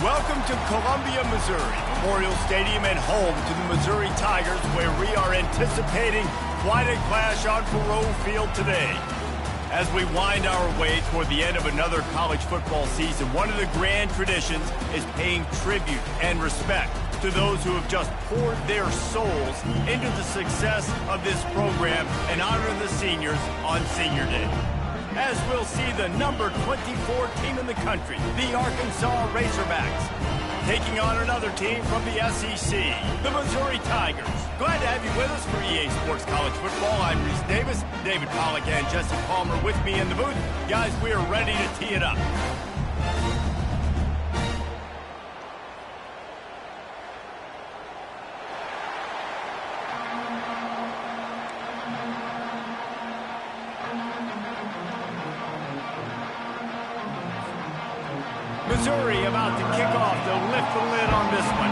Welcome to Columbia, Missouri, Memorial Stadium and home to the Missouri Tigers, where we are anticipating quite a clash on Faurot Field today. As we wind our way toward the end of another college football season, one of the grand traditions is paying tribute and respect to those who have just poured their souls into the success of this program and honor the seniors on Senior Day. As we'll see the number 24 team in the country, the Arkansas Razorbacks, taking on another team from the SEC, the Missouri Tigers. Glad to have you with us for EA Sports College Football. I'm Reese Davis, David Pollack and Jesse Palmer with me in the booth. Guys, we are ready to tee it up. Missouri about to kick off. They'll lift the lid on this one.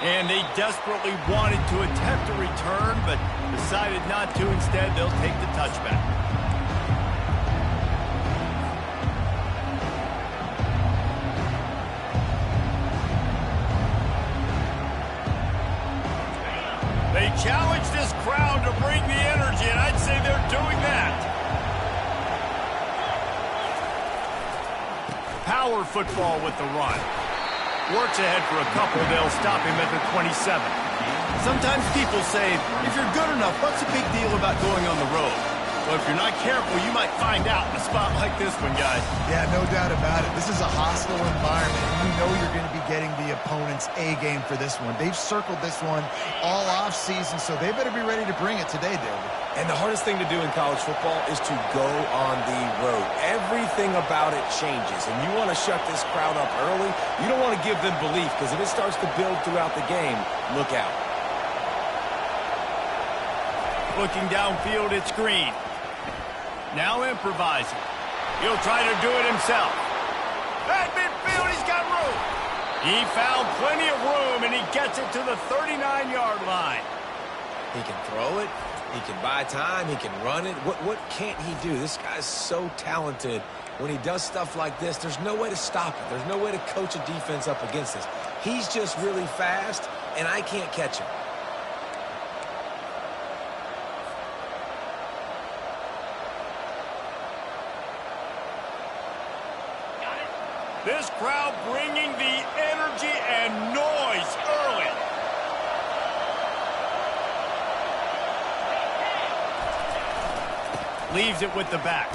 And they desperately wanted to attempt a return, but decided not to. Instead, they'll take the touchback. They challenge this crowd to bring the energy, and I'd say they're doing that. Power football with the run. Works ahead for a couple. They'll stop him at the 27. Sometimes people say, if you're good enough, what's the big deal about going on the road? Well, if you're not careful, you might find out in a spot like this one, guys. Yeah, no doubt about it. This is a hostile environment, and you know you're going to be getting the opponent's A game for this one. They've circled this one all off-season, so they better be ready to bring it today, David. And the hardest thing to do in college football is to go on the road. Everything about it changes, and you want to shut this crowd up early. You don't want to give them belief, because if it starts to build throughout the game, look out. Looking downfield, it's Green. Now improvising. He'll try to do it himself. At midfield, he's got room. He found plenty of room, and he gets it to the 39-yard line. He can throw it. He can buy time. He can run it. What can't he do? This guy's so talented. When he does stuff like this, there's no way to stop it. There's no way to coach a defense up against this. He's just really fast, and I can't catch him. This crowd bringing the energy and noise early. Leaves it with the back.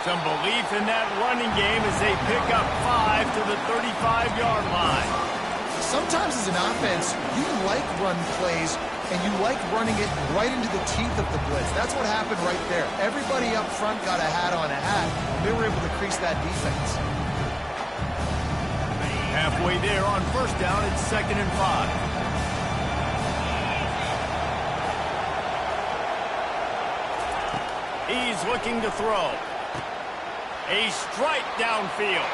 Some belief in that running game as they pick up 5 to the 35-yard line. Sometimes as an offense, you like run plays, and you like running it right into the teeth of the blitz. That's what happened right there. Everybody up front got a hat on a hat. They were able to crease that defense. Halfway there on first down, it's 2nd and 5. He's looking to throw. A strike downfield.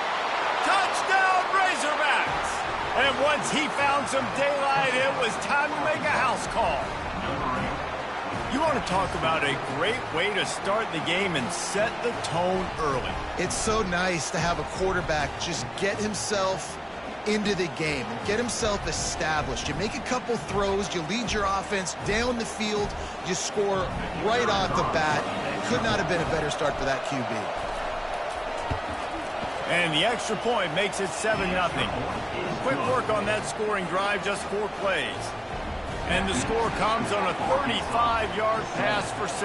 Touchdown, Razorbacks! And once he found some daylight, it was time to make a house call. You want to talk about a great way to start the game and set the tone early. It's so nice to have a quarterback just get himself into the game and get himself established. You make a couple throws, you lead your offense down the field, you score right off the bat. Could not have been a better start for that QB. And the extra point makes it 7-0. Quick work on that scoring drive, just 4 plays. And the score comes on a 35-yard pass for 6.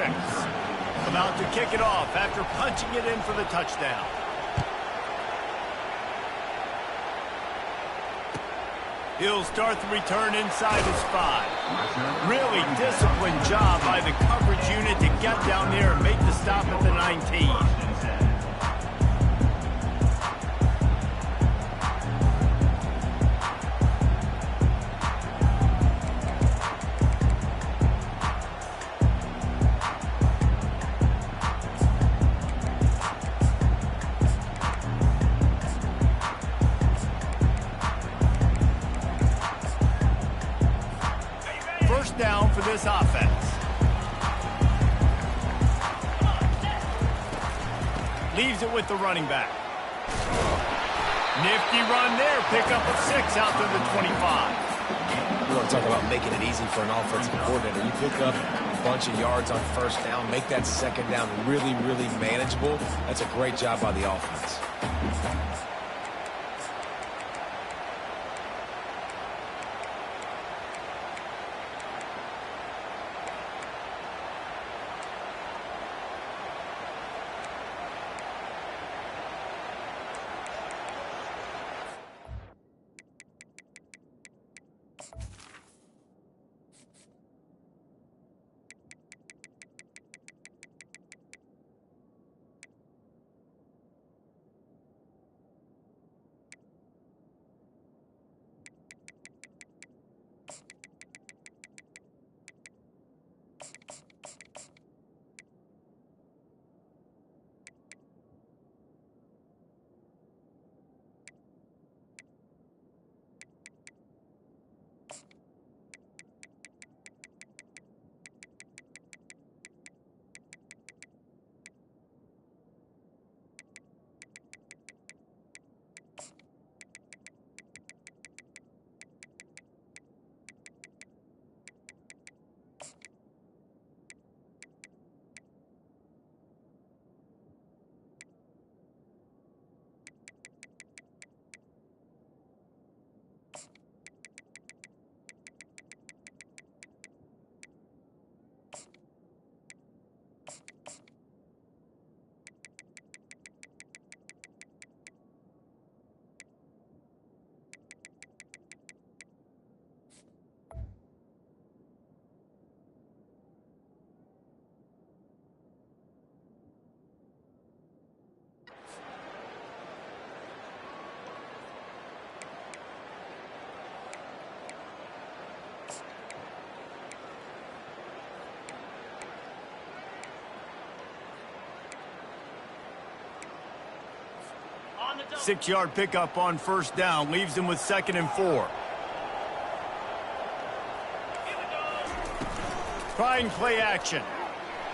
About to kick it off after punching it in for the touchdown. He'll start the return inside his 5. Really disciplined job by the coverage unit to get down there and make the stop at the 19. down for this offense. Leaves it with the running back. Nifty run there. Pickup of 6 out to the 25. You want to talk about making it easy for an offensive coordinator. You pick up a bunch of yards on first down, make that second down really, really manageable. That's a great job by the offense. Six-yard pickup on first down. Leaves him with 2nd and 4. Trying play action.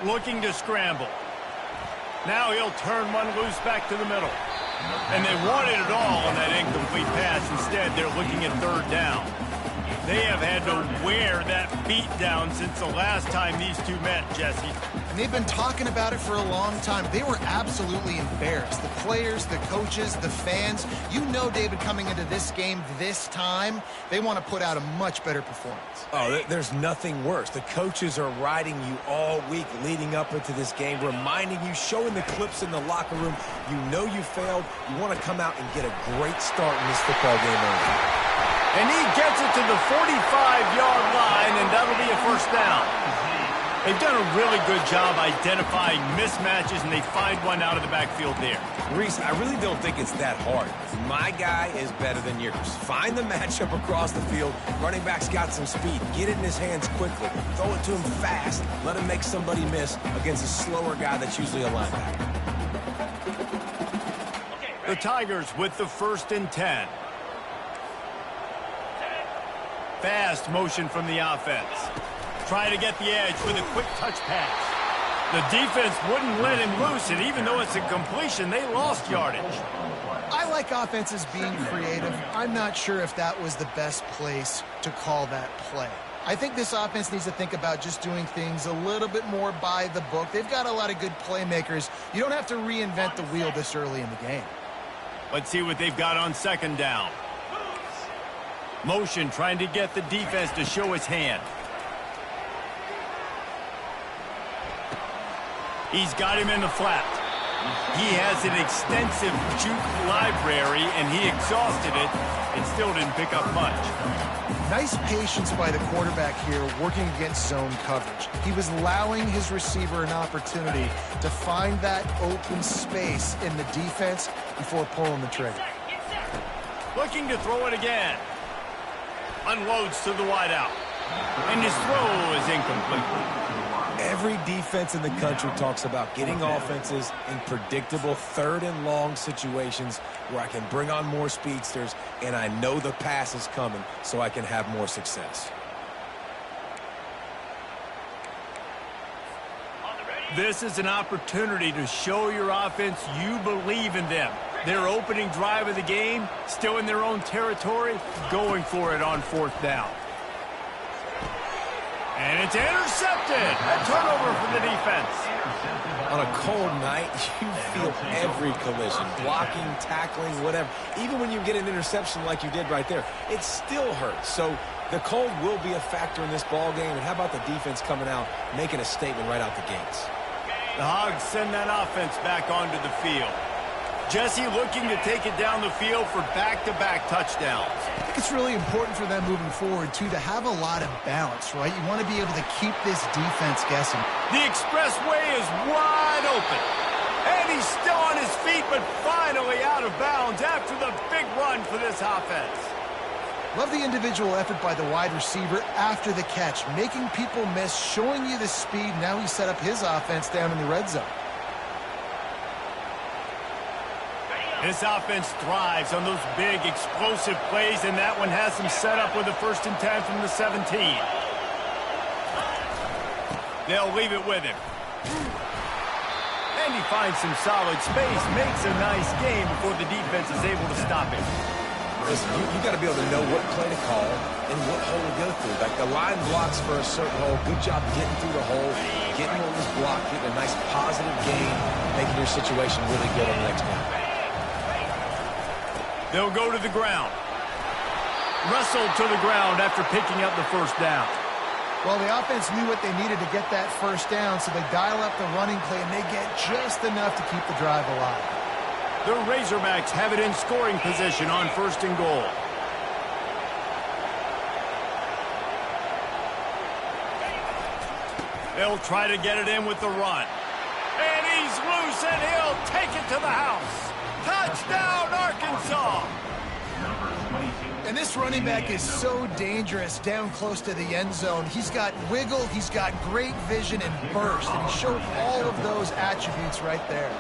Looking to scramble. Now he'll turn one loose back to the middle. And they wanted it all on that incomplete pass. Instead, they're looking at 3rd down. They have had to wear that beat down since the last time these two met, Jesse. And they've been talking about it for a long time. They were absolutely embarrassed. The players, the coaches, the fans. You know, David, coming into this game this time, they want to put out a much better performance. Oh, there's nothing worse. The coaches are riding you all week leading up into this game, reminding you, showing the clips in the locker room. You know you failed. You want to come out and get a great start in this football game early. And he gets it to the 45-yard line, and that'll be a first down. They've done a really good job identifying mismatches, and they find one out of the backfield there. Reese, I really don't think it's that hard. My guy is better than yours. Find the matchup across the field. Running back's got some speed. Get it in his hands quickly. Throw it to him fast. Let him make somebody miss against a slower guy that's usually a linebacker. The Tigers with the 1st and 10. Fast motion from the offense. Trying to get the edge with a quick touch pass. The defense wouldn't let him loose, and even though it's a completion, they lost yardage. I like offenses being creative. I'm not sure if that was the best place to call that play. I think this offense needs to think about just doing things a little bit more by the book. They've got a lot of good playmakers. You don't have to reinvent the wheel this early in the game. Let's see what they've got on 2nd down. Motion trying to get the defense to show his hand. He's got him in the flat. He has an extensive juke library, and he exhausted it and still didn't pick up much. Nice patience by the quarterback here working against zone coverage. He was allowing his receiver an opportunity to find that open space in the defense before pulling the trigger. Looking to throw it again. Unloads to the wideout. And his throw is incomplete. Every defense in the country talks about getting offenses in predictable 3rd and long situations where I can bring on more speedsters and I know the pass is coming so I can have more success. This is an opportunity to show your offense you believe in them. Their opening drive of the game, still in their own territory, going for it on 4th down. And it's intercepted. A turnover for the defense. On a cold night, you feel every collision, blocking, tackling, whatever. Even when you get an interception like you did right there, it still hurts. So the cold will be a factor in this ball game. And how about the defense coming out, making a statement right out the gates? The Hogs send that offense back onto the field. Jesse looking to take it down the field for back-to-back touchdowns. I think it's really important for them moving forward, too, to have a lot of balance, right? You want to be able to keep this defense guessing. The expressway is wide open. And he's still on his feet, but finally out of bounds after the big run for this offense. Love the individual effort by the wide receiver after the catch, making people miss, showing you the speed. Now he set up his offense down in the red zone. This offense thrives on those big, explosive plays, and that one has him set up with a 1st and 10 from the 17. They'll leave it with him. And he finds some solid space, makes a nice game before the defense is able to stop him. Listen, you got to be able to know what play to call and what hole to go through. Like the line blocks for a certain hole. Good job getting through the hole, getting what was blocked, getting a nice positive gain, making your situation really good on the next one. They'll go to the ground. Wrestled to the ground after picking up the 1st down. Well, the offense knew what they needed to get that 1st down, so they dial up the running play, and they get just enough to keep the drive alive. The Razorbacks have it in scoring position on 1st and goal. They'll try to get it in with the run. And he's loose, and he'll take it to the house. Touchdown, Arkansas! And this running back is so dangerous down close to the end zone. He's got wiggle, he's got great vision and burst, and he showed all of those attributes right there.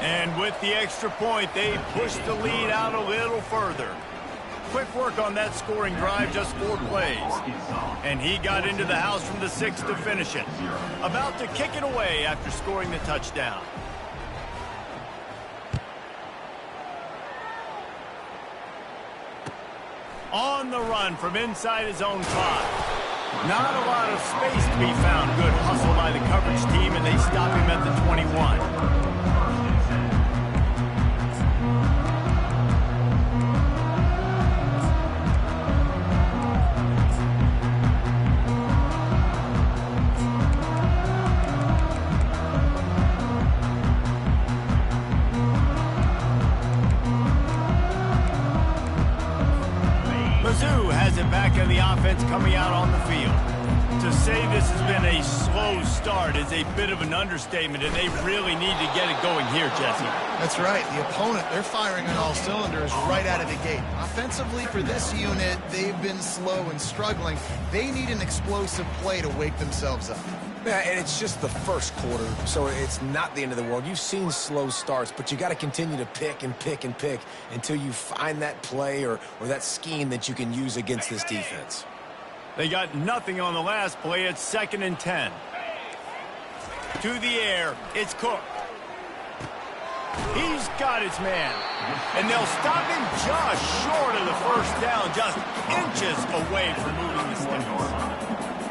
And with the extra point, they push the lead out a little further. Quick work on that scoring drive, just 4 plays. And he got into the house from the 6 to finish it. About to kick it away after scoring the touchdown. On the run from inside his own 5. Not a lot of space to be found. Good hustle by the coverage team, and they stop him at the 21. Mizzou has it back in the offense coming out on the field. To say this has been a slow start is a bit of an understatement, and they really need to get it going here, Jesse. That's right. The opponent, they're firing on all cylinders right out of the gate. Offensively, for this unit, they've been slow and struggling. They need an explosive play to wake themselves up. Yeah, and it's just the 1st quarter, so it's not the end of the world. You've seen slow starts, but you got to continue to pick and pick and pick until you find that play or that scheme that you can use against this defense. They got nothing on the last play. It's 2nd and 10. To the air, it's Cook. He's got his man. And they'll stop him just short of the 1st down, just inches away from moving the sticks.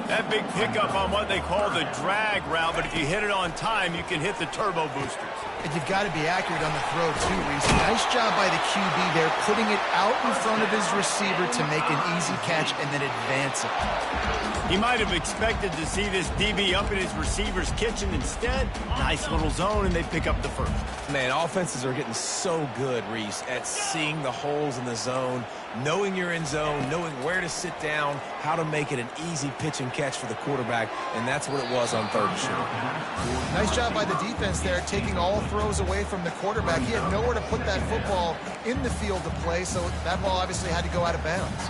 That big pickup on what they call the drag route, but if you hit it on time, you can hit the turbo boosters. And you've got to be accurate on the throw, too, Reese. Nice job by the QB there, putting it out in front of his receiver to make an easy catch and then advance it. He might have expected to see this DB up in his receiver's kitchen. Instead, nice little zone, and they pick up the 1st. Man, offenses are getting so good, Reese, at seeing the holes in the zone, knowing you're in zone, knowing where to sit down, how to make it an easy pitch and catch for the quarterback, and that's what it was on 3rd and short. Nice job by the defense there, taking all throws away from the quarterback. He had nowhere to put that football in the field to play, so that ball obviously had to go out of bounds.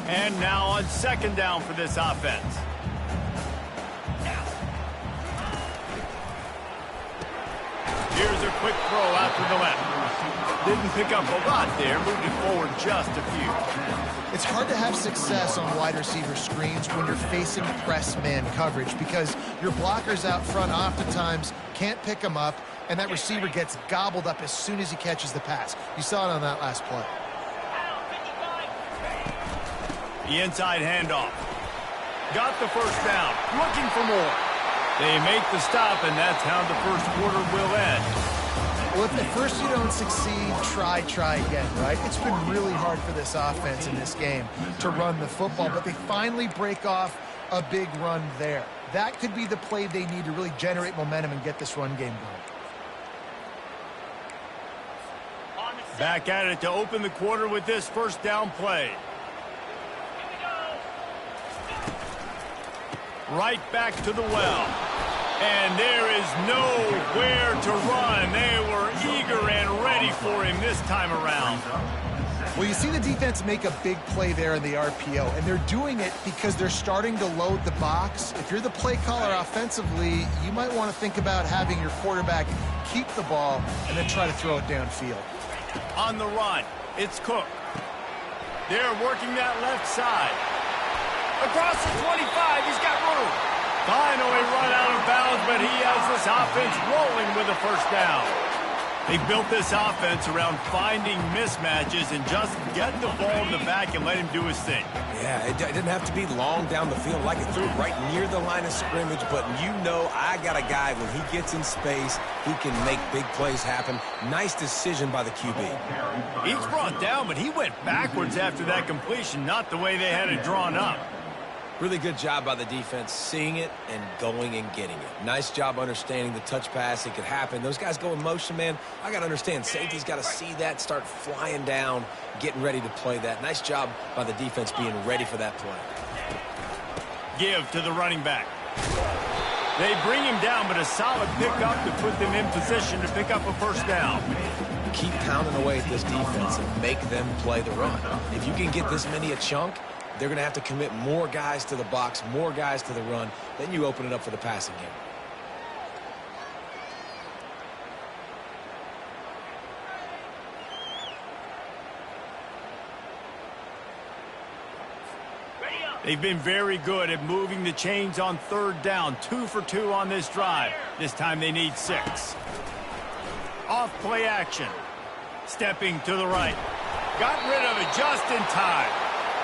And now on 2nd down for this offense. Here's a quick throw out to the left. Didn't pick up a lot there, moved it forward just a few. It's hard to have success on wide receiver screens when you're facing press man coverage because your blockers out front oftentimes can't pick them up, and that receiver gets gobbled up as soon as he catches the pass. You saw it on that last play. The inside handoff. Got the first down. Looking for more. They make the stop, and that's how the first quarter will end. Well, if at first you don't succeed, try again, right? It's been really hard for this offense in this game to run the football, but they finally break off a big run there. That could be the play they need to really generate momentum and get this run game going. Back at it to open the quarter with this first down play. Right back to the well. And there is nowhere to run. They were eager and ready for him this time around. Well, you see the defense make a big play there in the RPO, and they're doing it because they're starting to load the box. If you're the play caller offensively, you might want to think about having your quarterback keep the ball and then try to throw it downfield. On the run, it's Cook. They're working that left side. Across the 25, he's got room. Finally run out of bounds, but he has this offense rolling with a first down. They built this offense around finding mismatches and just get the ball in the back and let him do his thing. Yeah, it didn't have to be long down the field. Like it threw it right near the line of scrimmage, but you know I got a guy, when he gets in space, he can make big plays happen. Nice decision by the QB. He's brought down, but he went backwards after that completion, not the way they had it drawn up. Really good job by the defense, seeing it and going and getting it. Nice job understanding the touch pass. It could happen. Those guys go in motion, man. I got to understand, safety's got to see that, start flying down, getting ready to play that. Nice job by the defense being ready for that play. Give to the running back. They bring him down, but a solid pickup to put them in position to pick up a first down. Keep pounding away at this defense and make them play the run. If you can get this many a chunk, they're going to have to commit more guys to the box, more guys to the run. Then you open it up for the passing game. They've been very good at moving the chains on third down. 2 for 2 on this drive. This time they need 6. Off play action. Stepping to the right. Got rid of it just in time.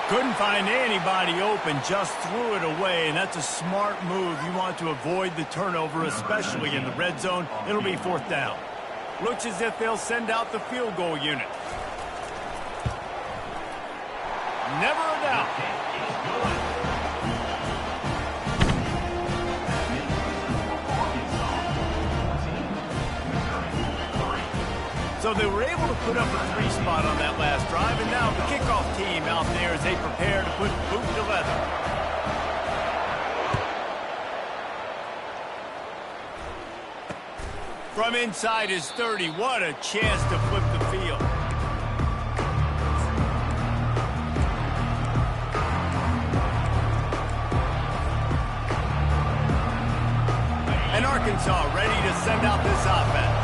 Couldn't find anybody open, just threw it away, and that's a smart move. You want to avoid the turnover, especially in the red zone. It'll be fourth down. Looks as if they'll send out the field goal unit. Never a doubt. So they were able to put up a 3 spot on that last drive, and now the kickoff team out there as they prepare to put boot to leather. From inside his 30, what a chance to flip the field. And Arkansas ready to send out this offense.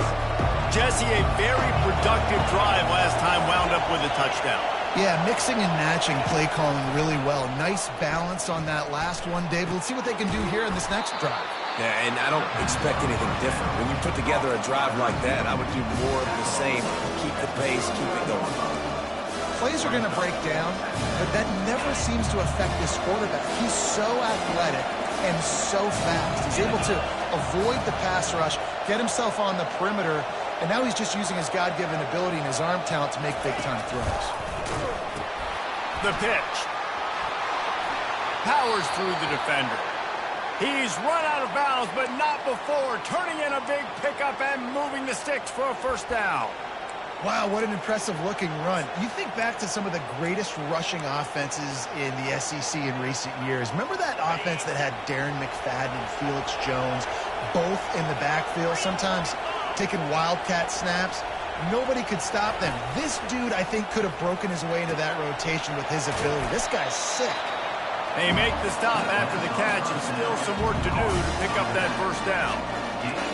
Jesse, a very productive drive last time, wound up with a touchdown. Yeah, mixing and matching play calling really well. Nice balance on that last one, David. Let's see what they can do here in this next drive. Yeah, and I don't expect anything different. When you put together a drive like that, I would do more of the same. Keep the pace, keep it going. Plays are going to break down, but that never seems to affect this quarterback. He's so athletic and so fast. He's able to avoid the pass rush, get himself on the perimeter, and now he's just using his God-given ability and his arm talent to make big-time throws. The pitch. Powers through the defender. He's run out of bounds, but not before. Turning in a big pickup and moving the sticks for a first down. Wow, what an impressive-looking run. You think back to some of the greatest rushing offenses in the SEC in recent years. Remember that offense that had Darren McFadden and Felix Jones both in the backfield, sometimes taking wildcat snaps? Nobody could stop them. This dude, I think, could have broken his way into that rotation with his ability. This guy's sick. They make the stop after the catch, and still some work to do to pick up that first down.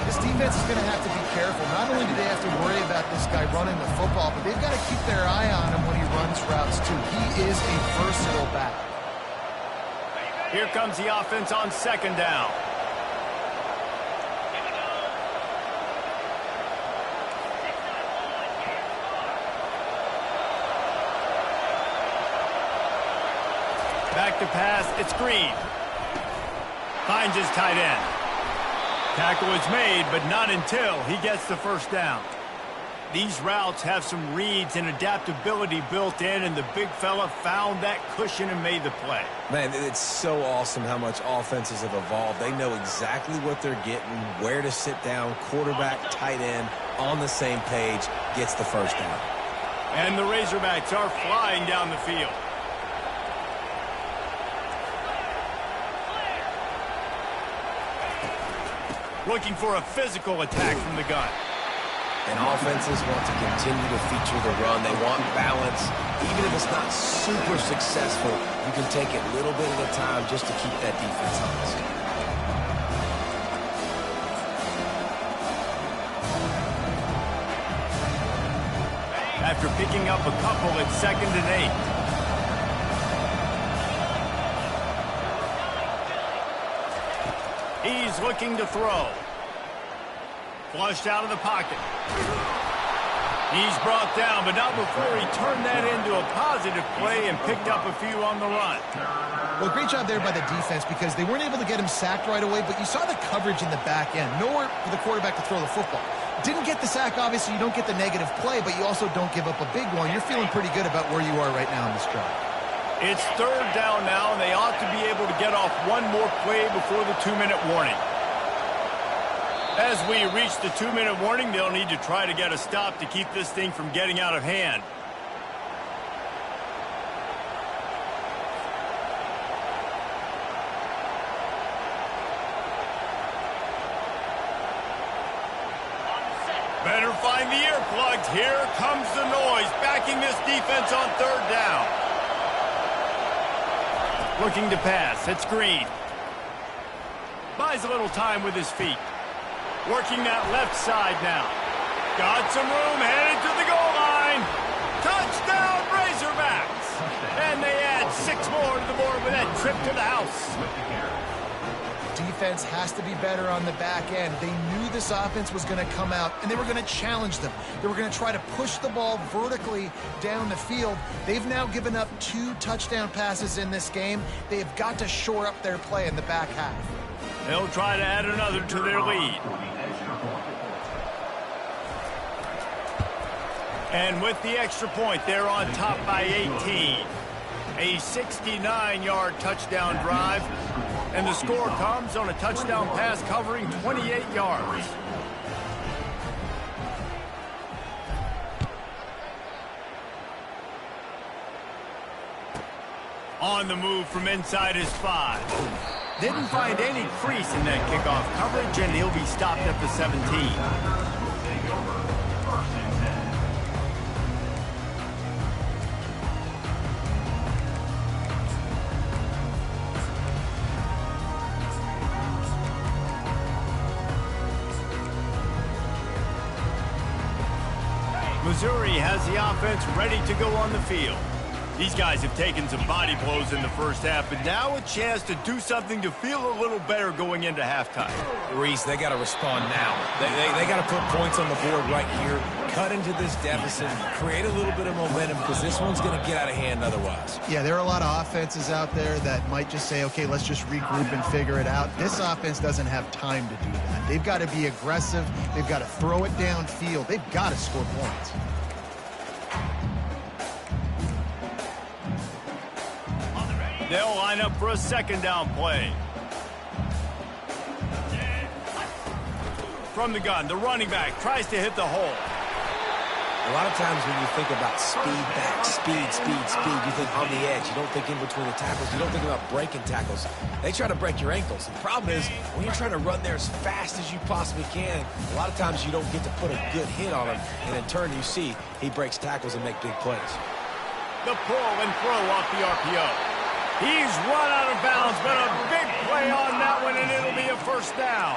This defense is going to have to be careful. Not only do they have to worry about this guy running the football, but they've got to keep their eye on him when he runs routes, too. He is a versatile back. Here comes the offense on second down. Back to pass, it's Green. Finds his tight end. Tackle is made, but not until he gets the first down. These routes have some reads and adaptability built in, and the big fella found that cushion and made the play. Man, it's so awesome how much offenses have evolved. They know exactly what they're getting, where to sit down, quarterback, tight end, on the same page, gets the first down. And the Razorbacks are flying down the field. Looking for a physical attack from the gun. And offenses want to continue to feature the run. They want balance. Even if it's not super successful, you can take it a little bit at a time just to keep that defense honest. After picking up a couple, it's 2nd and 8. He's looking to throw. Flushed out of the pocket. He's brought down, but not before he turned that into a positive play and picked up a few on the run. Well, great job there by the defense because they weren't able to get him sacked right away, but you saw the coverage in the back end. Nowhere for the quarterback to throw the football. Didn't get the sack, obviously. You don't get the negative play, but you also don't give up a big one. You're feeling pretty good about where you are right now in this drive. It's 3rd down now, and they ought to be able to get off one more play before the 2-minute warning. As we reach the 2-minute warning, they'll need to try to get a stop to keep this thing from getting out of hand. Better find the earplugs. Here comes the noise, backing this defense on 3rd down. Looking to pass. It's Green. Buys a little time with his feet. Working that left side now. Got some room, headed to the goal line. Touchdown, Razorbacks. And they add 6 more to the board with that trip to the house. Defense has to be better on the back end. They knew this offense was going to come out, and they were going to challenge them. They were going to try to push the ball vertically down the field. They've now given up 2 touchdown passes in this game. They have got to shore up their play in the back half. They'll try to add another to their lead. And with the extra point, they're on top by 18. A 69-yard touchdown drive. And the score comes on a touchdown pass covering 28 yards. On the move from inside his 5. Didn't find any crease in that kickoff coverage, and he'll be stopped at the 17. Missouri has the offense ready to go on the field. These guys have taken some body blows in the first half, but now a chance to do something to feel a little better going into halftime. Reese, they got to respond now. They got to put points on the board right here, cut into this deficit, create a little bit of momentum because this one's going to get out of hand otherwise. Yeah, there are a lot of offenses out there that might just say, okay, let's just regroup and figure it out. This offense doesn't have time to do that. They've got to be aggressive. They've got to throw it downfield. They've got to score points. They'll line up for a 2nd down play. From the gun, the running back tries to hit the hole. A lot of times when you think about speed back, speed, you think on the edge. You don't think in between the tackles. You don't think about breaking tackles. They try to break your ankles. The problem is when you're trying to run there as fast as you possibly can, a lot of times you don't get to put a good hit on him. And in turn, you see he breaks tackles and make big plays. The pull and throw off the RPO. He's run out of bounds, but a big play on that one, and it'll be a first down.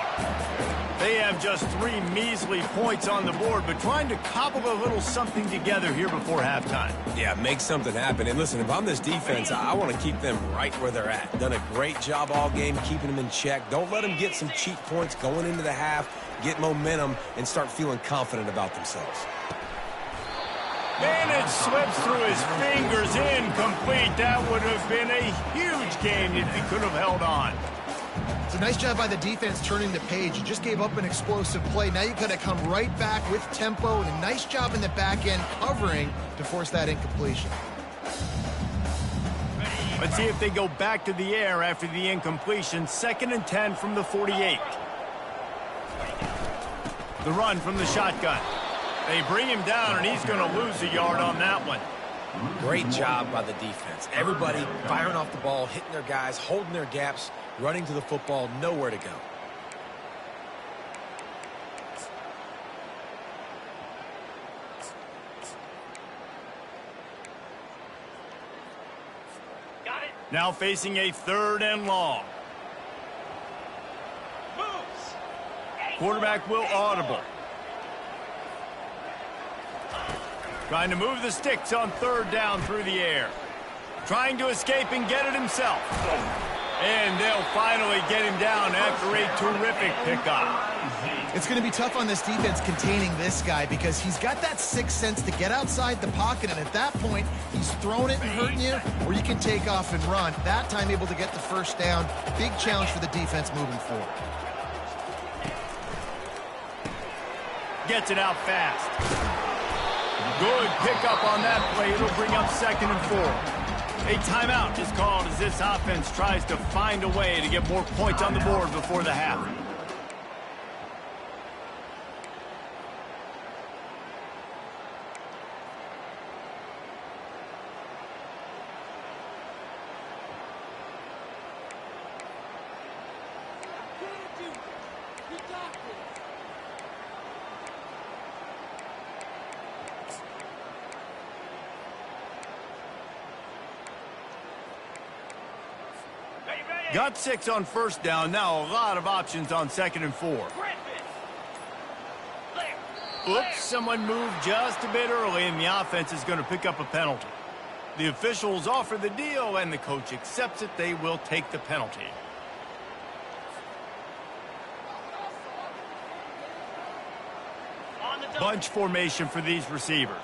They have just 3 measly points on the board, but trying to cobble a little something together here before halftime. Yeah, make something happen. And listen, if I'm this defense, I want to keep them right where they're at. Done a great job all game keeping them in check. Don't let them get some cheap points going into the half, get momentum, and start feeling confident about themselves. And it slips through his fingers, incomplete. That would have been a huge game if he could have held on. It's a nice job by the defense turning the page. You just gave up an explosive play. Now you got to come right back with tempo, and a nice job in the back end covering to force that incompletion. Let's see if they go back to the air after the incompletion. 2nd and 10 from the 48. The run from the shotgun. They bring him down, and he's going to lose a yard on that one. Great job by the defense. Everybody firing off the ball, hitting their guys, holding their gaps, running to the football, nowhere to go. Got it. Now facing a 3rd and long. Quarterback will audible. Trying to move the sticks on 3rd down through the air. Trying to escape and get it himself. And they'll finally get him down after a terrific pickup. It's going to be tough on this defense containing this guy because he's got that 6th sense to get outside the pocket, and at that point, he's throwing it and hurting you, or you can take off and run. That time able to get the 1st down. Big challenge for the defense moving forward. Gets it out fast. Good pickup on that play. It'll bring up 2nd and 4. A timeout is called as this offense tries to find a way to get more points on the board before the half. Got 6 on 1st down. Now a lot of options on 2nd and 4. Oops, someone moved just a bit early, and the offense is going to pick up a penalty. The officials offer the deal, and the coach accepts it. They will take the penalty. Bunch formation for these receivers.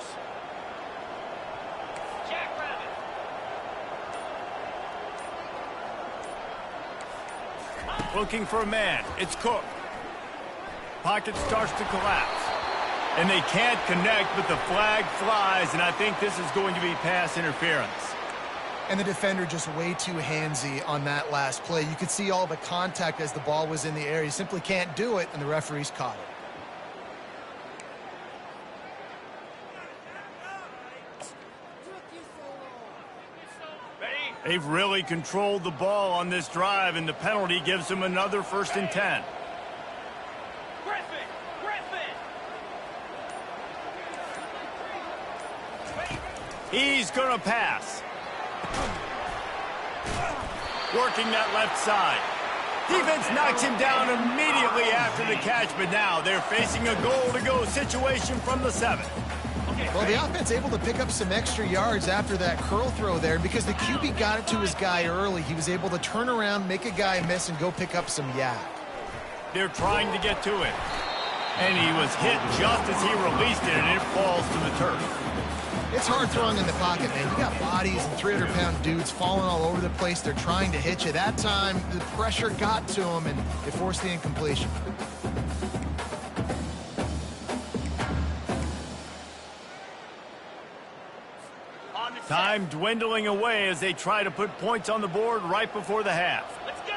Looking for a man. It's Cook. Pocket starts to collapse. And they can't connect, but the flag flies, and I think this is going to be pass interference. And the defender just way too handsy on that last play. You could see all the contact as the ball was in the air. He simply can't do it, and the referees caught it. They've really controlled the ball on this drive, and the penalty gives them another 1st and 10. He's going to pass. Working that left side. Defense knocks him down immediately after the catch, but now they're facing a goal-to-go situation from the 7. Well, the offense able to pick up some extra yards after that curl throw there because the QB got it to his guy early. He was able to turn around, make a guy miss, and go pick up some yak. They're trying to get to it. And he was hit just as he released it, and it falls to the turf. It's hard throwing in the pocket, man. You got bodies and 300-pound dudes falling all over the place. They're trying to hit you. That time, the pressure got to him, and it forced the incompletion. Time dwindling away as they try to put points on the board right before the half. Let's go!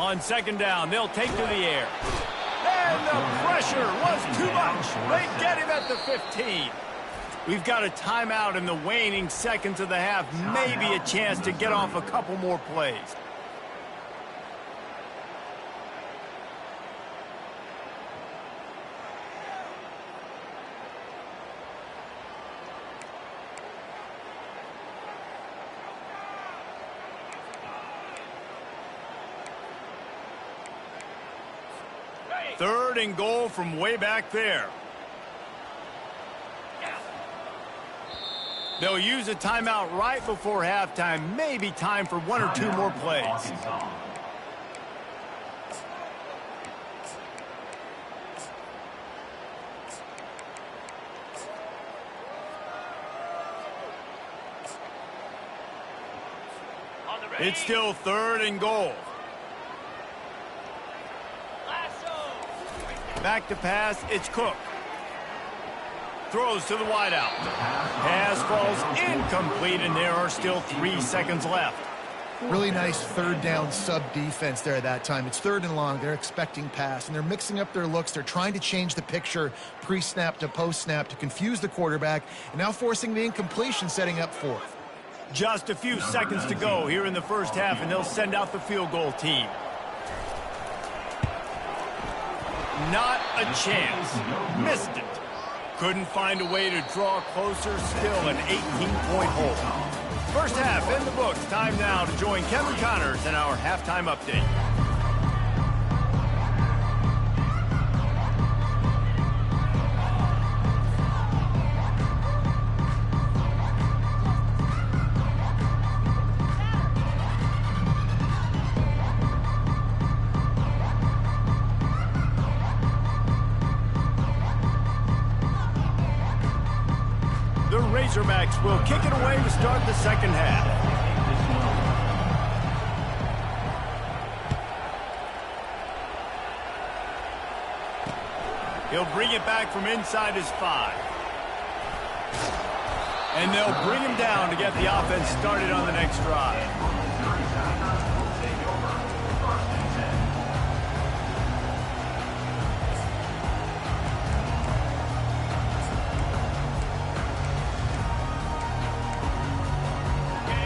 On 2nd down, they'll take to the air. And the pressure was too much. They get him at the 15. We've got a timeout in the waning seconds of the half. Maybe a chance to get off a couple more plays. Third and goal from way back there. They'll use a timeout right before halftime. Maybe time for one or two more plays. It's still third and goal. Back to pass, it's Cook. Throws to the wideout. Pass falls incomplete, and there are still 3 seconds left. Really nice third down sub defense there that time. It's third and long. They're expecting pass, and they're mixing up their looks. They're trying to change the picture pre-snap to post-snap to confuse the quarterback, and now forcing the incompletion, setting up fourth. Just a few seconds to go here in the first half, and they'll send out the field goal team. Not a chance. Missed it. Couldn't find a way to draw closer. Still an 18-point hole. First half in the books. Time now to join Kevin Connors in our halftime update. Razorbacks will kick it away to start the second half. He'll bring it back from inside his 5. And they'll bring him down to get the offense started on the next drive.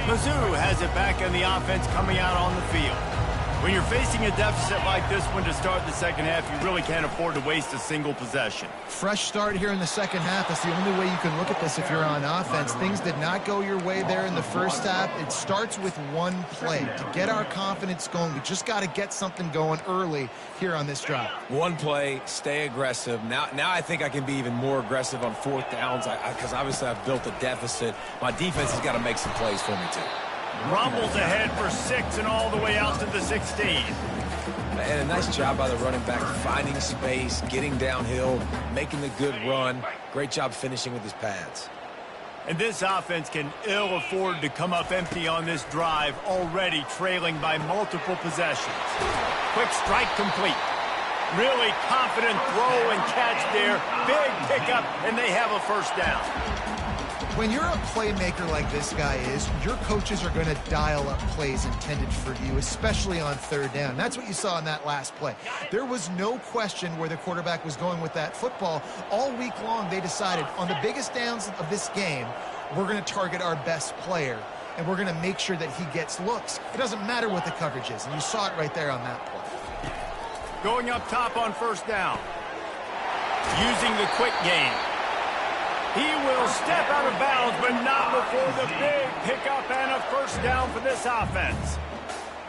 Mizzou has it back in the offense coming out on the field. When you're facing a deficit like this one to start the second half, you really can't afford to waste a single possession. Fresh start here in the second half. That's the only way you can look at this if you're on offense. Things did not go your way there in the first half. It starts with one play. To get our confidence going, we just got to get something going early here on this drive. One play, stay aggressive. Now I think I can be even more aggressive on fourth downs because obviously I've built a deficit. My defense has got to make some plays for me too. Rumbles ahead for 6 and all the way out to the 16. And a nice job by the running back, finding space, getting downhill, making the good run. Great job finishing with his pads. And this offense can ill afford to come up empty on this drive, already trailing by multiple possessions. Quick strike complete. Really confident throw and catch there. Big pickup, and they have a first down. When you're a playmaker like this guy is, your coaches are going to dial up plays intended for you, especially on third down. That's what you saw in that last play. There was no question where the quarterback was going with that football. All week long, they decided on the biggest downs of this game, we're going to target our best player, and we're going to make sure that he gets looks. It doesn't matter what the coverage is, and you saw it right there on that play. Going up top on first down. Using the quick game. He will step out of bounds, but not before the big pickup and a first down for this offense.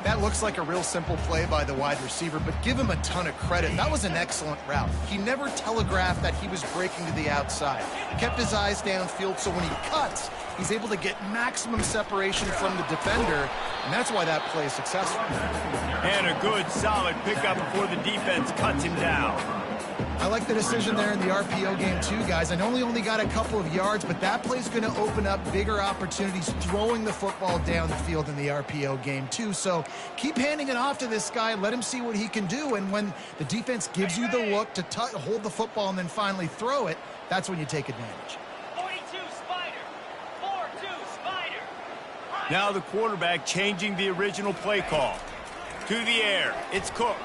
That looks like a real simple play by the wide receiver, but give him a ton of credit. That was an excellent route. He never telegraphed that he was breaking to the outside. Kept his eyes downfield, so when he cuts, he's able to get maximum separation from the defender, and that's why that play is successful. And a good, solid pickup before the defense cuts him down. I like the decision there in the RPO game too, guys. I know he only got a couple of yards, but that play's going to open up bigger opportunities throwing the football down the field in the RPO game too. So keep handing it off to this guy. Let him see what he can do. And when the defense gives you the look to hold the football and then finally throw it, that's when you take advantage. 42 Spider. 4-2 Spider. Now the quarterback changing the original play call. To the air. It's Cook.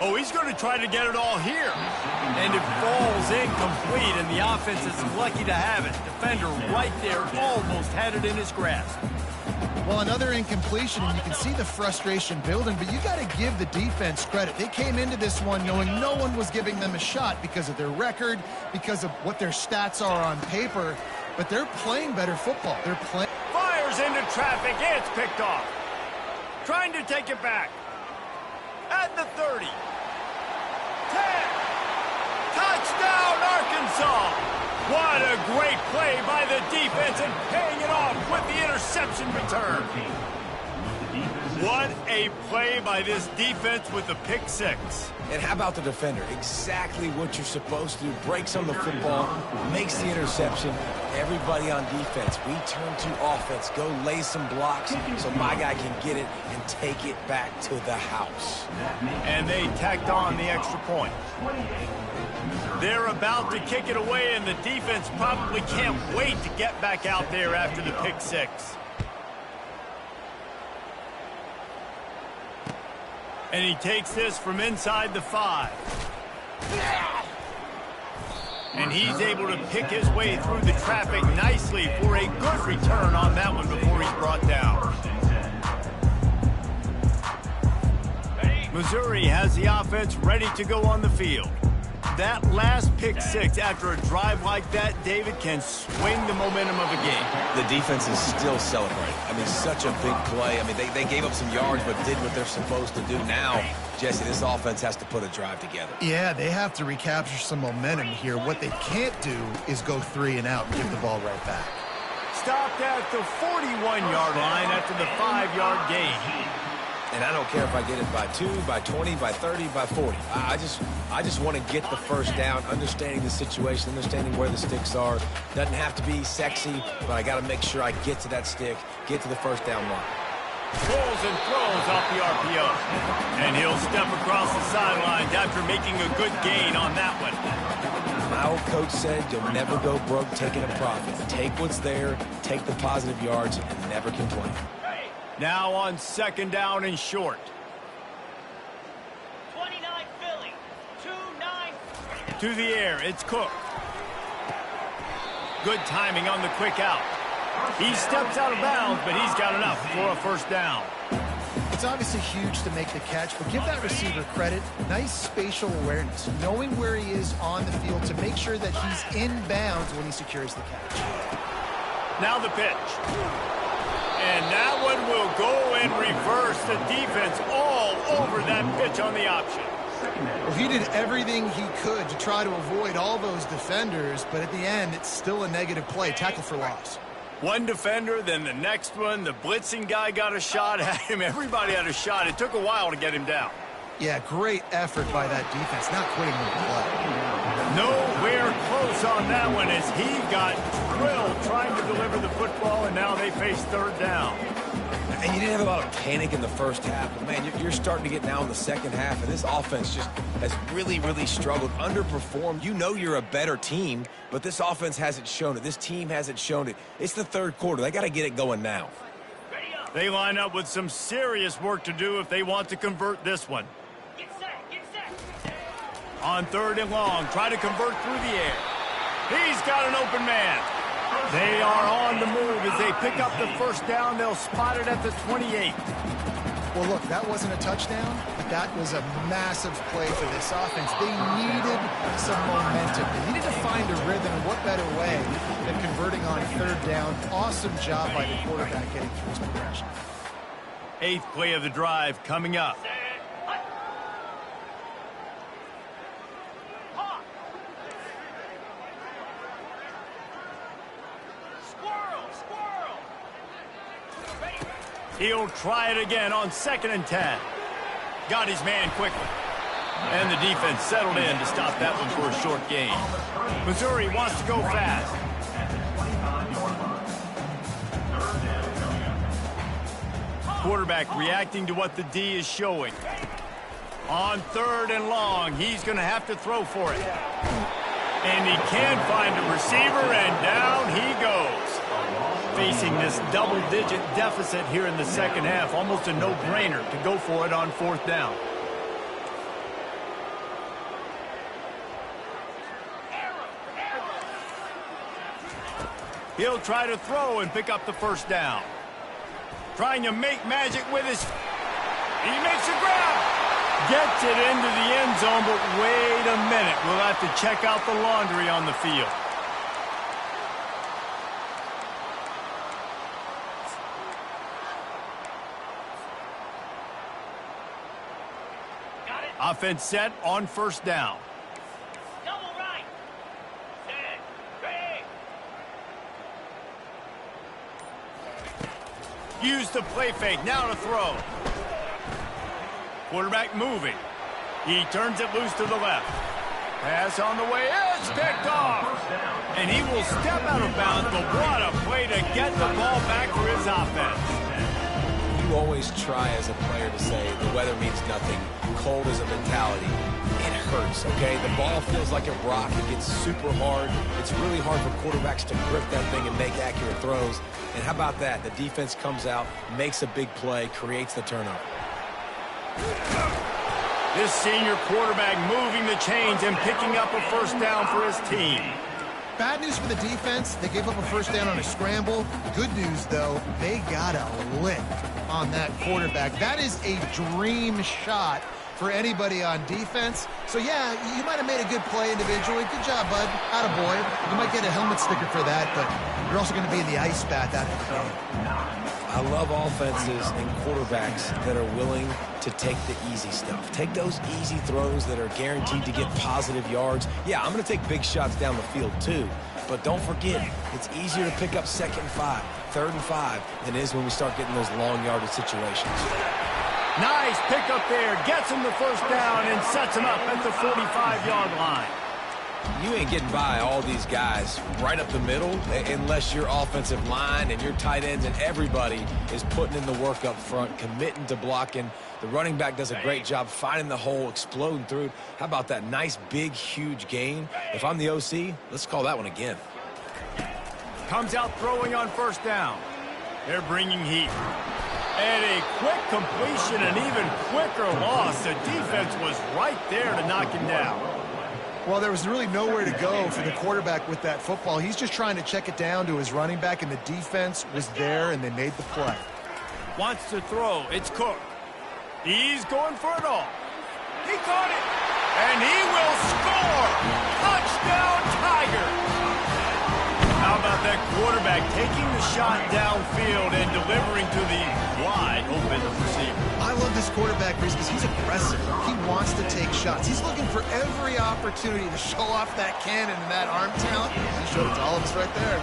Oh, he's going to try to get it all here. And it falls incomplete, and the offense is lucky to have it. Defender right there almost had it in his grasp. Well, another incompletion, and you can see the frustration building, but you got to give the defense credit. They came into this one knowing no one was giving them a shot because of their record, because of what their stats are on paper, but they're playing better football. They're playing. Fires into traffic. It's picked off. Trying to take it back. At the 30. 10. Touchdown, Arkansas. What a great play by the defense and paying it off with the interception return. What a play by this defense with the pick six. And how about the defender? Exactly what you're supposed to do. Breaks on the football, makes the interception. Everybody on defense, we turn to offense. Go lay some blocks so my guy can get it and take it back to the house. And they tacked on the extra point. They're about to kick it away, and the defense probably can't wait to get back out there after the pick six. And he takes this from inside the 5. And he's able to pick his way through the traffic nicely for a good return on that one before he's brought down. Missouri has the offense ready to go on the field. That last pick six after a drive like that, David, can swing the momentum of a game. The defense is still celebrating. I mean, such a big play. I mean, they gave up some yards but did what they're supposed to do. Now, Jesse, this offense has to put a drive together. Yeah, they have to recapture some momentum here. What they can't do is go 3 and out and give the ball right back. Stopped at the 41-yard line after the 5-yard gain. And I don't care if I get it by 2, by 20, by 30, by 40. I just want to get the first down, understanding the situation, understanding where the sticks are. Doesn't have to be sexy, but I got to make sure I get to that stick, get to the first down line. Pulls and throws off the RPO. And he'll step across the sidelines after making a good gain on that one. My old coach said you'll never go broke taking a profit. Take what's there, take the positive yards, and never complain. Now on second down and short. 29 Philly. 2-9. To the air, it's Cook. Good timing on the quick out. He steps out of bounds, but he's got enough for a first down. It's obviously huge to make the catch, but give that receiver credit. Nice spatial awareness, knowing where he is on the field to make sure that he's in bounds when he secures the catch. Now the pitch. And that one will go and reverse. The defense all over that pitch on the option. Well, he did everything he could to try to avoid all those defenders, but at the end, it's still a negative play. Tackle for loss. One defender, then the next one. The blitzing guy got a shot at him. Everybody had a shot. It took a while to get him down. Yeah, great effort by that defense, not quitting the play. Nowhere close on that one as he got drilled trying to deliver the football, and now they face third down. And you didn't have a lot of panic in the first half, but man, you're starting to get now in the second half, and this offense just has really, really struggled, underperformed. You know you're a better team, but this offense hasn't shown it. This team hasn't shown it. It's the third quarter. They got to get it going now. They line up with some serious work to do if they want to convert this one. Get set. Get set. On third and long, try to convert through the air. He's got an open man. They are on the move as they pick up the first down. They'll spot it at the 28. Well, look, that wasn't a touchdown, but that was a massive play for this offense. They needed some momentum. They needed to find a rhythm, and what better way than converting on third down. Awesome job by the quarterback getting through his progression. 8th play of the drive coming up. He'll try it again on 2nd and 10. Got his man quickly. And the defense settled in to stop that one for a short gain. Missouri wants to go fast. Quarterback reacting to what the D is showing. On 3rd and long, he's going to have to throw for it. And he can find a receiver, and down he goes. Facing this double-digit deficit here in the second half, almost a no-brainer to go for it on 4th down. He'll try to throw and pick up the first down. Trying to make magic with his... He makes a grab! Gets it into the end zone, but wait a minute. We'll have to check out the laundry on the field. Offense set on first down. Double right. Set. Ready. Use the play fake. Now to throw. Quarterback moving. He turns it loose to the left. Pass on the way. It's picked off. And he will step out of bounds, but what a play to get the ball back for his offense. You always try as a player to say the weather means nothing. Cold is a mentality. It hurts, okay? The ball feels like a rock. It gets super hard. It's really hard for quarterbacks to grip that thing and make accurate throws. And how about that? The defense comes out, makes a big play, creates the turnover. This senior quarterback moving the chains and picking up a first down for his team. Bad news for the defense. They gave up a first down on a scramble. Good news, though, they got a lick on that quarterback. That is a dream shot for anybody on defense. So, yeah, you might have made a good play individually. Good job, bud. Attaboy. You might get a helmet sticker for that, but you're also going to be in the ice bath after the game. I love offenses and quarterbacks that are willing to take the easy stuff. Take those easy throws that are guaranteed to get positive yards. Yeah, I'm going to take big shots down the field too. But don't forget, it's easier to pick up 2nd and 5, 3rd and 5 than it is when we start getting those long yardage situations. Nice pick up there. Gets him the first down and sets him up at the 45-yard line. You ain't getting by all these guys right up the middle unless your offensive line and your tight ends and everybody is putting in the work up front, committing to blocking. The running back does a great job finding the hole, exploding through. How about that nice, big, huge gain? If I'm the OC, let's call that one again. Comes out throwing on first down. They're bringing heat. And a quick completion, an even quicker loss. The defense was right there to knock him down. Well, there was really nowhere to go for the quarterback with that football. He's just trying to check it down to his running back, and the defense was there, and they made the play. Wants to throw. It's Cook. He's going for it all. He caught it. And he will score. Touchdown, Tigers. How about that quarterback taking the shot downfield and delivering to the wide open receiver? I love this quarterback, Reese, because he's aggressive. He wants to take shots. He's looking for every opportunity to show off that cannon and that arm talent. He showed it to all of us right there.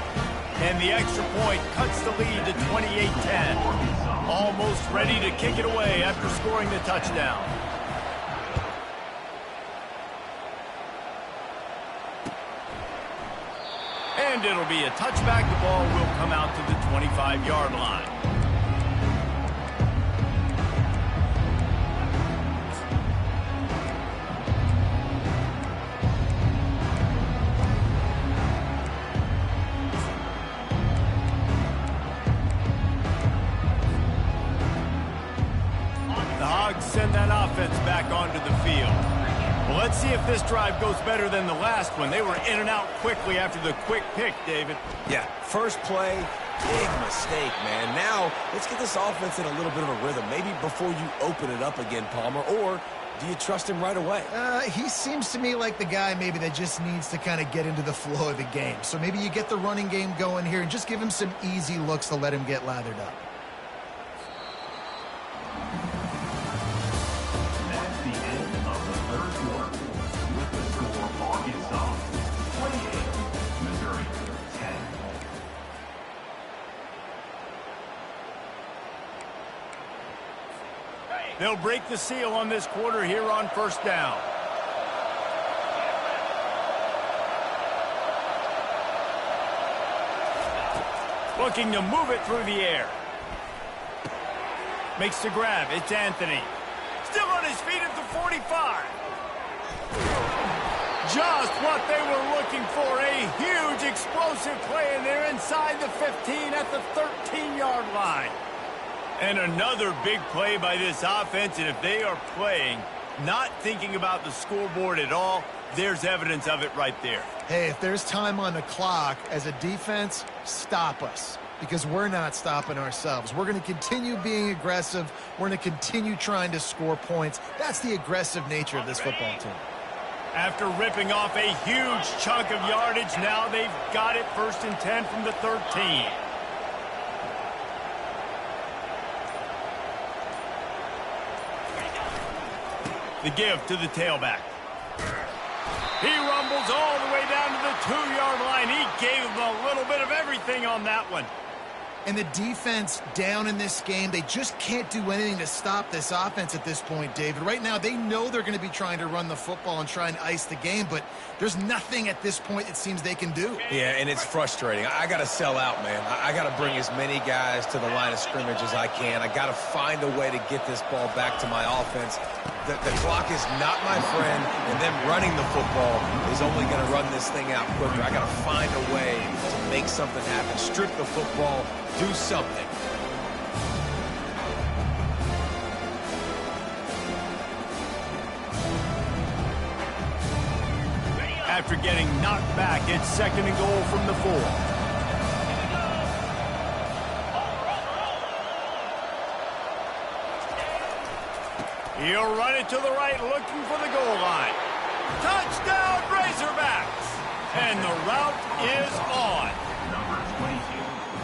And the extra point cuts the lead to 28-10. Almost ready to kick it away after scoring the touchdown. And it'll be a touchback. The ball will come out to the 25-yard line. The Hogs send that offense back onto the field. Well, let's see if this drive goes better than the last one. They were in and out quickly after the quick pick, David. Yeah, first play, big mistake, man. Now, let's get this offense in a little bit of a rhythm. Maybe before you open it up again, Palmer, or do you trust him right away? He seems to me like the guy maybe that just needs to kind of get into the flow of the game. So maybe you get the running game going here and just give him some easy looks to let him get lathered up. They'll break the seal on this quarter here on first down. Looking to move it through the air. Makes the grab. It's Anthony. Still on his feet at the 45. Just what they were looking for. A huge explosive play, and they're inside the 15 at the 13-yard line. And another big play by this offense, and if they are playing, not thinking about the scoreboard at all, there's evidence of it right there. Hey, if there's time on the clock as a defense, stop us, because we're not stopping ourselves. We're going to continue being aggressive. We're going to continue trying to score points. That's the aggressive nature of this football team. After ripping off a huge chunk of yardage, now they've got it 1st and 10 from the 13. The give to the tailback. He rumbles all the way down to the 2-yard line. He gave him a little bit of everything on that one. And the defense down in this game, they just can't do anything to stop this offense at this point, David. Right now, they know they're going to be trying to run the football and try and ice the game, but there's nothing at this point it seems they can do. Yeah, and it's frustrating. I got to sell out, man. I got to bring as many guys to the line of scrimmage as I can. I got to find a way to get this ball back to my offense. The clock is not my friend, and them running the football is only going to run this thing out quicker. I got to find a way to make something happen. Strip the football. Do something. After getting knocked back, it's 2nd and goal from the 4. He'll run it to the right, looking for the goal line. Touchdown, Razorbacks! And the route is on.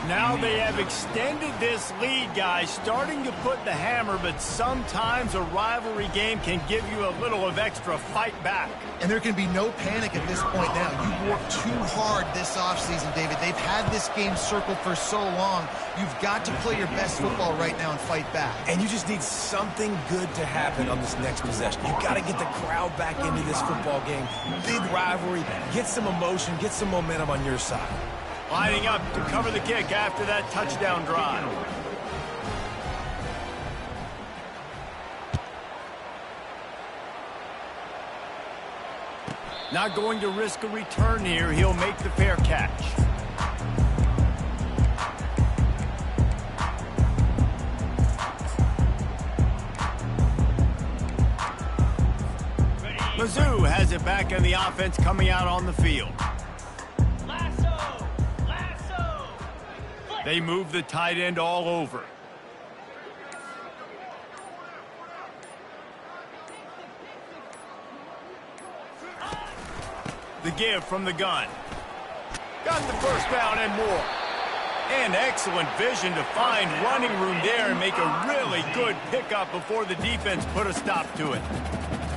Now they have extended this lead, guys, starting to put the hammer, but sometimes a rivalry game can give you a little of extra fight back. And there can be no panic at this point now. You've worked too hard this offseason, David. They've had this game circled for so long. You've got to play your best football right now and fight back. And you just need something good to happen on this next possession. You got to get the crowd back into this football game. Big rivalry. Get some emotion. Get some momentum on your side. Lining up to cover the kick after that touchdown drive. Not going to risk a return here. He'll make the fair catch. Mizzou has it back in the offense coming out on the field. They move the tight end all over. The give from the gun. Got the first down and more. And excellent vision to find running room there and make a really good pickup before the defense put a stop to it.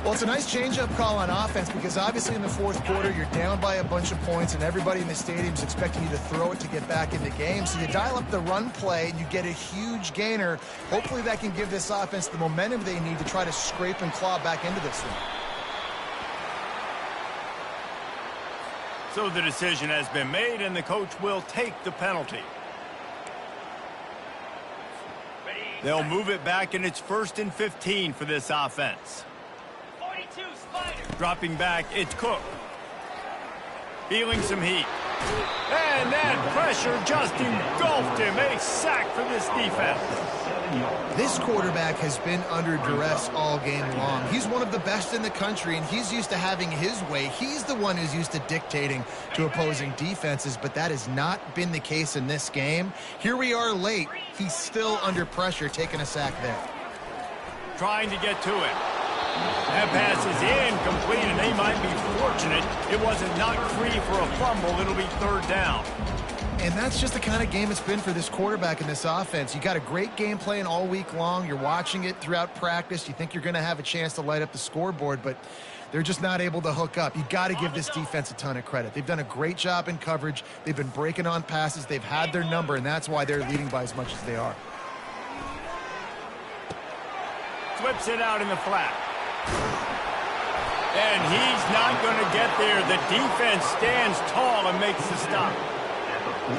Well, it's a nice change-up call on offense because obviously in the fourth quarter, you're down by a bunch of points and everybody in the stadium is expecting you to throw it to get back in the game. So you dial up the run play and you get a huge gainer. Hopefully that can give this offense the momentum they need to try to scrape and claw back into this thing. So the decision has been made and the coach will take the penalty. They'll move it back and it's 1st and 15 for this offense. Dropping back, it's Cook. Feeling some heat. And that pressure just engulfed him. A sack for this defense. This quarterback has been under duress all game long. He's one of the best in the country, and he's used to having his way. He's the one who's used to dictating to opposing defenses, but that has not been the case in this game. Here we are late. He's still under pressure, taking a sack there. Trying to get to it. That pass is incomplete, and they might be fortunate it wasn't knocked free for a fumble. It'll be 3rd down. And that's just the kind of game it's been for this quarterback in this offense. You got a great game plan all week long. You're watching it throughout practice. You think you're going to have a chance to light up the scoreboard, but they're just not able to hook up. You got to give this defense a ton of credit. They've done a great job in coverage. They've been breaking on passes. They've had their number, and that's why they're leading by as much as they are. Flips it out in the flat. And he's not going to get there. The defense stands tall and makes the stop.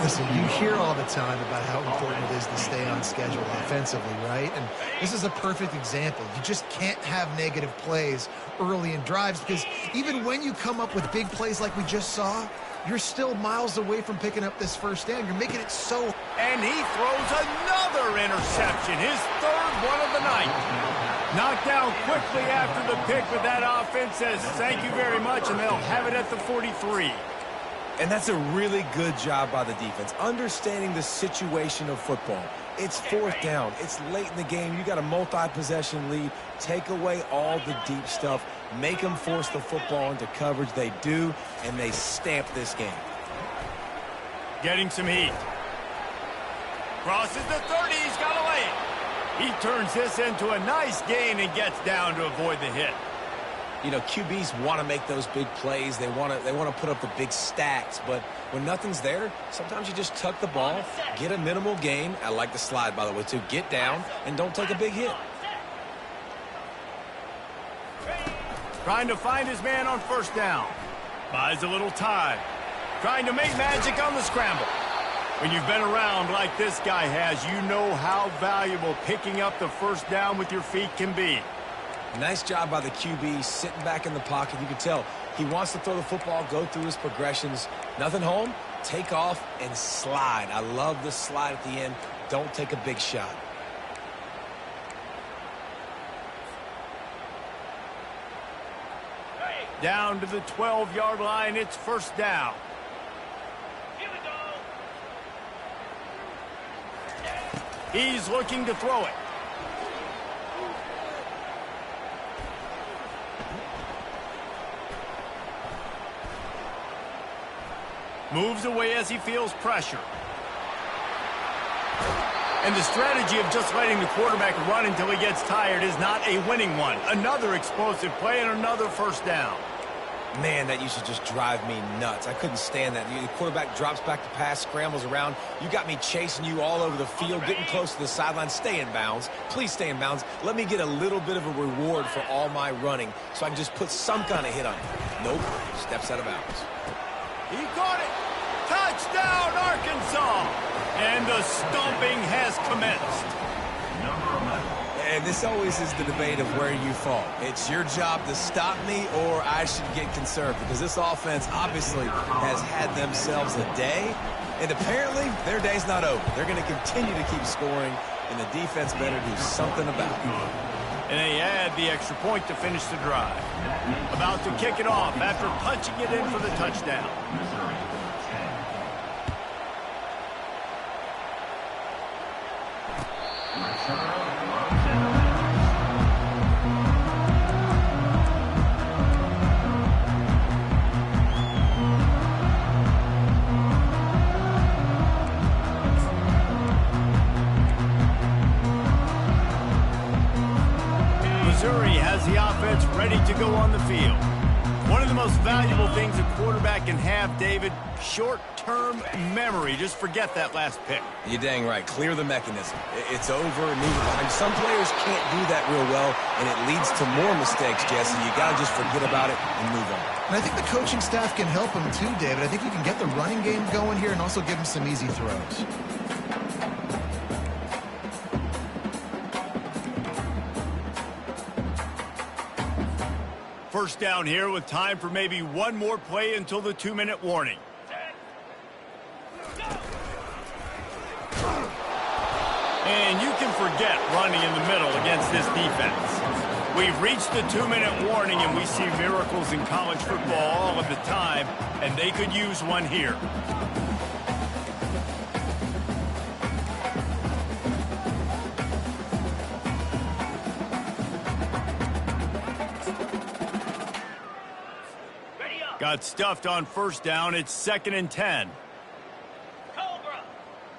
Listen, you hear all the time about how important it is to stay on schedule offensively, right? And this is a perfect example. You just can't have negative plays early in drives because even when you come up with big plays like we just saw, you're still miles away from picking up this first down. You're making it so... And he throws another interception, his 3rd one of the night. Knocked down quickly after the pick, but that offense says thank you very much, and they'll have it at the 43. And that's a really good job by the defense, understanding the situation of football. It's 4th down. It's late in the game. You got a multi-possession lead. Take away all the deep stuff. Make them force the football into coverage. They do, and they stamp this game. Getting some heat. Crosses the 30. He's got to lay it. He turns this into a nice gain and gets down to avoid the hit. You know, QBs want to make those big plays. They want to put up the big stacks. But when nothing's there, sometimes you just tuck the ball, get a minimal gain. I like the slide, by the way, too. Get down and don't take a big hit. Trying to find his man on first down. Buys a little time. Trying to make magic on the scramble. When you've been around like this guy has, you know how valuable picking up the first down with your feet can be. Nice job by the QB, sitting back in the pocket. You can tell he wants to throw the football, go through his progressions. Nothing home, take off and slide. I love the slide at the end. Don't take a big shot. Down to the 12-yard line, it's first down. Here we go. He's looking to throw it. Moves away as he feels pressure. And the strategy of just letting the quarterback run until he gets tired is not a winning one. Another explosive play and another first down. Man, that used to just drive me nuts. I couldn't stand that. The quarterback drops back to pass, scrambles around. You got me chasing you all over the field, getting close to the sideline. Stay in bounds. Please stay in bounds. Let me get a little bit of a reward for all my running so I can just put some kind of hit on you. Nope. Steps out of bounds. He caught it. Touchdown, Arkansas. And the stomping has commenced. And this always is the debate of where you fall. It's your job to stop me or I should get conserved, because this offense obviously has had themselves a day, and apparently their day's not over. They're going to continue to keep scoring, and the defense better do something about it. And they add the extra point to finish the drive. About to kick it off after punching it in for the touchdown. Missouri has the offense ready to go on the field. One of the most valuable things a quarterback can have, David, short-term memory. Just forget that last pick. You're dang right. Clear the mechanism. It's over and move it on. Some players can't do that real well, and it leads to more mistakes, Jesse. You got to just forget about it and move on. And I think the coaching staff can help him too, David. I think you can get the running game going here and also give him some easy throws. First down here with time for maybe one more play until the 2-minute warning. And you can forget running in the middle against this defense. We've reached the 2-minute warning, and we see miracles in college football all of the time, and they could use one here. Got stuffed on first down. It's 2nd and 10. Cobra.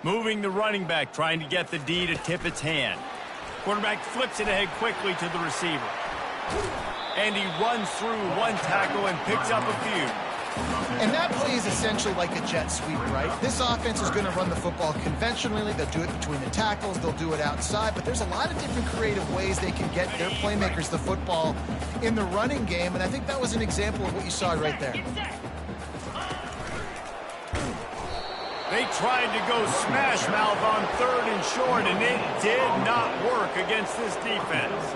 Moving the running back, trying to get the D to tip its hand. Quarterback flips it ahead quickly to the receiver. And he runs through one tackle and picks up a few. And that play is essentially like a jet sweep, right? This offense is going to run the football conventionally. They'll do it between the tackles. They'll do it outside. But there's a lot of different creative ways they can get their playmakers the football in the running game. And I think that was an example of what you saw right there. They tried to go smash mouth on 3rd and short, and it did not work against this defense.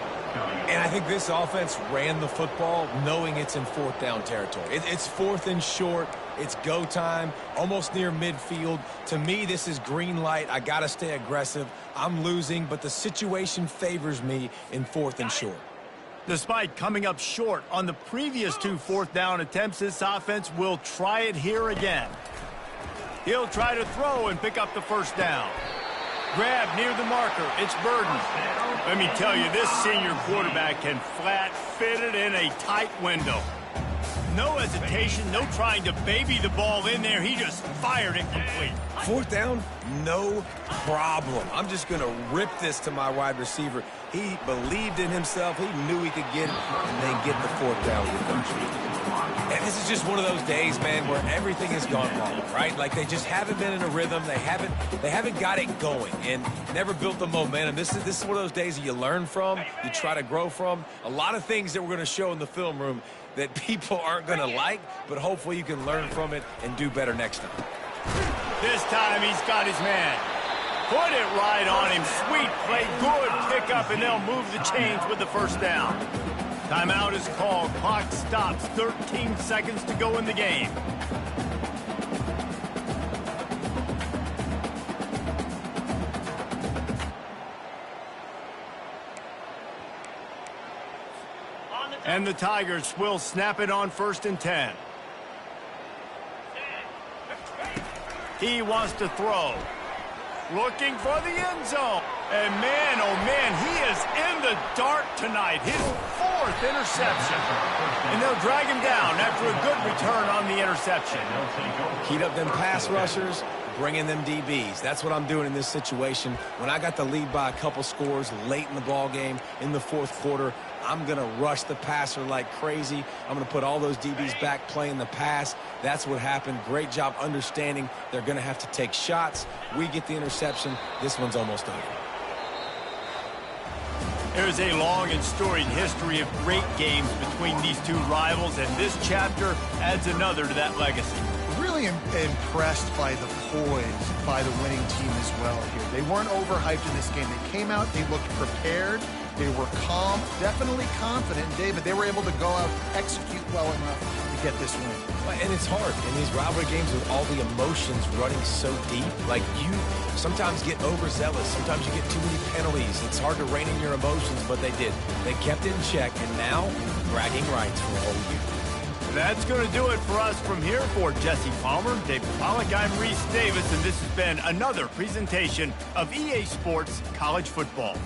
And I think this offense ran the football knowing it's in 4th down territory. It's 4th and short. It's go time, almost near midfield. To me, this is green light. I got to stay aggressive. I'm losing, but the situation favors me in 4th and short. Despite coming up short on the previous 2 4th down attempts, this offense will try it here again. He'll try to throw and pick up the first down. Grab near the marker. It's Burden. Let me tell you, this senior quarterback can flat fit it in a tight window. No hesitation, no trying to baby the ball in there. He just fired it complete. Fourth down, no problem. I'm just going to rip this to my wide receiver. He believed in himself. He knew he could get it, and they get the fourth down with them. And this is just one of those days, man, where everything has gone wrong, right? Like they just haven't been in a rhythm. They haven't got it going and never built the momentum. This is one of those days that you learn from, you try to grow from. A lot of things that we're going to show in the film room that people aren't going to like, but hopefully you can learn from it and do better next time. This time he's got his man. Put it right on him. Sweet play, good pickup, and they'll move the chains with the first down. Timeout is called. Clock stops. 13 seconds to go in the game. And the Tigers will snap it on 1st and 10. He wants to throw. Looking for the end zone. And man, oh man, he is in the dark tonight. His 4th interception. And they'll drag him down after a good return on the interception. Heat up them pass rushers, bring in them DBs. That's what I'm doing in this situation. When I got the lead by a couple scores late in the ball game in the 4th quarter, I'm going to rush the passer like crazy. I'm going to put all those DBs back playing the pass. That's what happened. Great job understanding they're going to have to take shots. We get the interception. This one's almost over. There's a long and storied history of great games between these two rivals, and this chapter adds another to that legacy. Really impressed by the poise by the winning team as well here. They weren't overhyped in this game. They came out, they looked prepared, they were calm, definitely confident. David, they were able to go out, execute well enough to get this win. And it's hard in these rivalry games with all the emotions running so deep. Like, you sometimes get overzealous. Sometimes you get too many penalties. It's hard to rein in your emotions, but they did. They kept it in check, and now bragging rights for the whole year. That's going to do it for us from here. For Jesse Palmer, David Pollack, I'm Reese Davis, and this has been another presentation of EA Sports College Football.